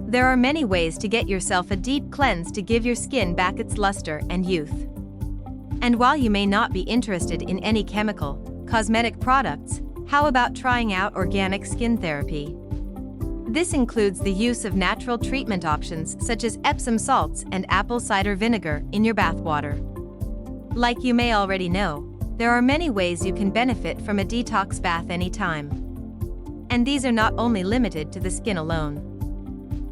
There are many ways to get yourself a deep cleanse to give your skin back its luster and youth. And while you may not be interested in any chemical, cosmetic products, how about trying out organic skin therapy? This includes the use of natural treatment options such as Epsom salts and apple cider vinegar in your bathwater. Like you may already know, there are many ways you can benefit from a detox bath anytime. And these are not only limited to the skin alone.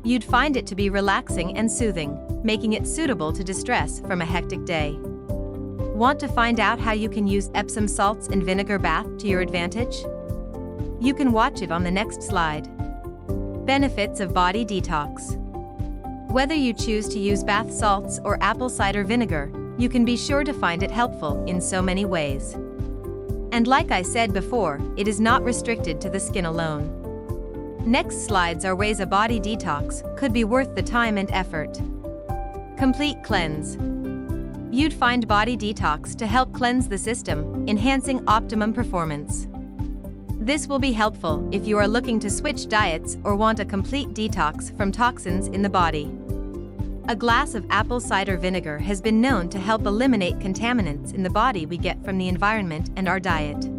You'd find it to be relaxing and soothing, making it suitable to distress from a hectic day. Want to find out how you can use Epsom salts and vinegar bath to your advantage? You can watch it on the next slide. Benefits of body detox. Whether you choose to use bath salts or apple cider vinegar, you can be sure to find it helpful in so many ways. And like I said before, it is not restricted to the skin alone. Next slides are ways a body detox could be worth the time and effort. Complete cleanse. You'd find body detox to help cleanse the system, enhancing optimum performance. This will be helpful if you are looking to switch diets or want a complete detox from toxins in the body. A glass of apple cider vinegar has been known to help eliminate contaminants in the body we get from the environment and our diet.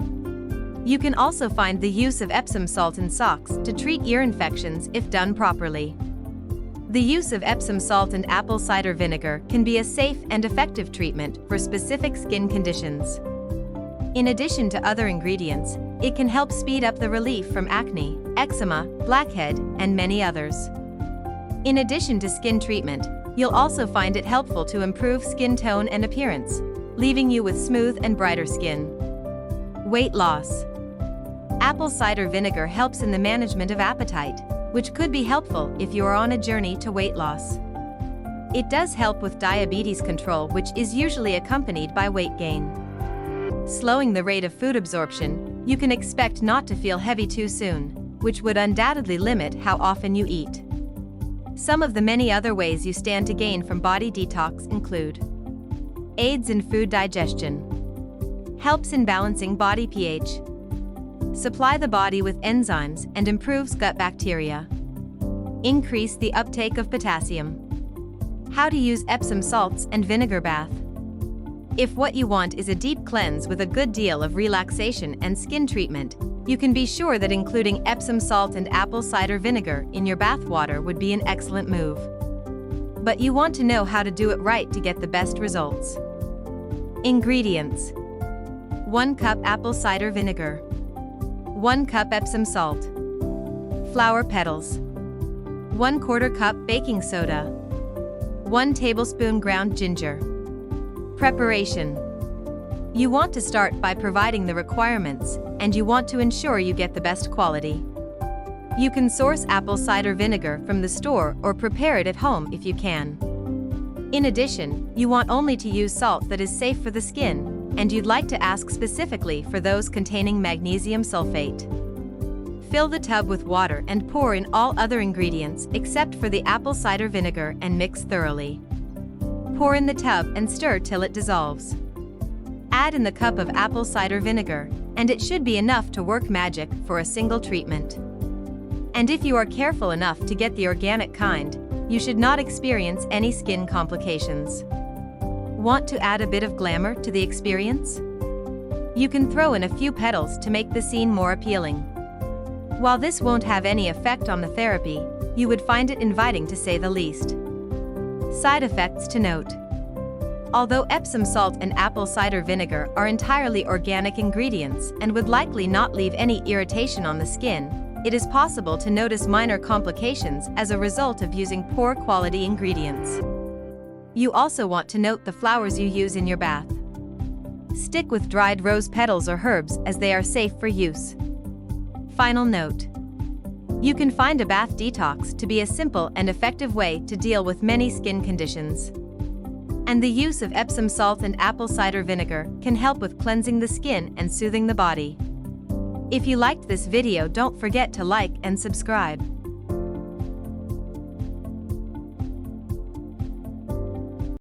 You can also find the use of Epsom salt in socks to treat ear infections if done properly. The use of Epsom salt and apple cider vinegar can be a safe and effective treatment for specific skin conditions. In addition to other ingredients, it can help speed up the relief from acne, eczema, blackhead, and many others. In addition to skin treatment, you'll also find it helpful to improve skin tone and appearance, leaving you with smooth and brighter skin. Weight loss. Apple cider vinegar helps in the management of appetite, which could be helpful if you are on a journey to weight loss. It does help with diabetes control, which is usually accompanied by weight gain. Slowing the rate of food absorption, you can expect not to feel heavy too soon, which would undoubtedly limit how often you eat. Some of the many other ways you stand to gain from body detox include: aids in food digestion, helps in balancing body pH, supply the body with enzymes and improves gut bacteria, increase the uptake of potassium. How to use Epsom salts and vinegar bath. If what you want is a deep cleanse with a good deal of relaxation and skin treatment, you can be sure that including Epsom salt and apple cider vinegar in your bath water would be an excellent move. But you want to know how to do it right to get the best results. Ingredients: 1 cup apple cider vinegar, 1 cup Epsom salt, flower petals, 1/4 cup baking soda, 1 tablespoon ground ginger. Preparation. You want to start by providing the requirements, and you want to ensure you get the best quality. You can source apple cider vinegar from the store or prepare it at home if you can. In addition, you want only to use salt that is safe for the skin, and you'd like to ask specifically for those containing magnesium sulfate. Fill the tub with water and pour in all other ingredients except for the apple cider vinegar and mix thoroughly. Pour in the tub and stir till it dissolves. Add in the cup of apple cider vinegar, and it should be enough to work magic for a single treatment. And if you are careful enough to get the organic kind, you should not experience any skin complications. Want to add a bit of glamour to the experience? You can throw in a few petals to make the scene more appealing. While this won't have any effect on the therapy, you would find it inviting to say the least. Side effects to note. Although Epsom salt and apple cider vinegar are entirely organic ingredients and would likely not leave any irritation on the skin, it is possible to notice minor complications as a result of using poor quality ingredients. You also want to note the flowers you use in your bath. Stick with dried rose petals or herbs as they are safe for use. Final note. You can find a bath detox to be a simple and effective way to deal with many skin conditions. And the use of Epsom salt and apple cider vinegar can help with cleansing the skin and soothing the body. If you liked this video, don't forget to like and subscribe.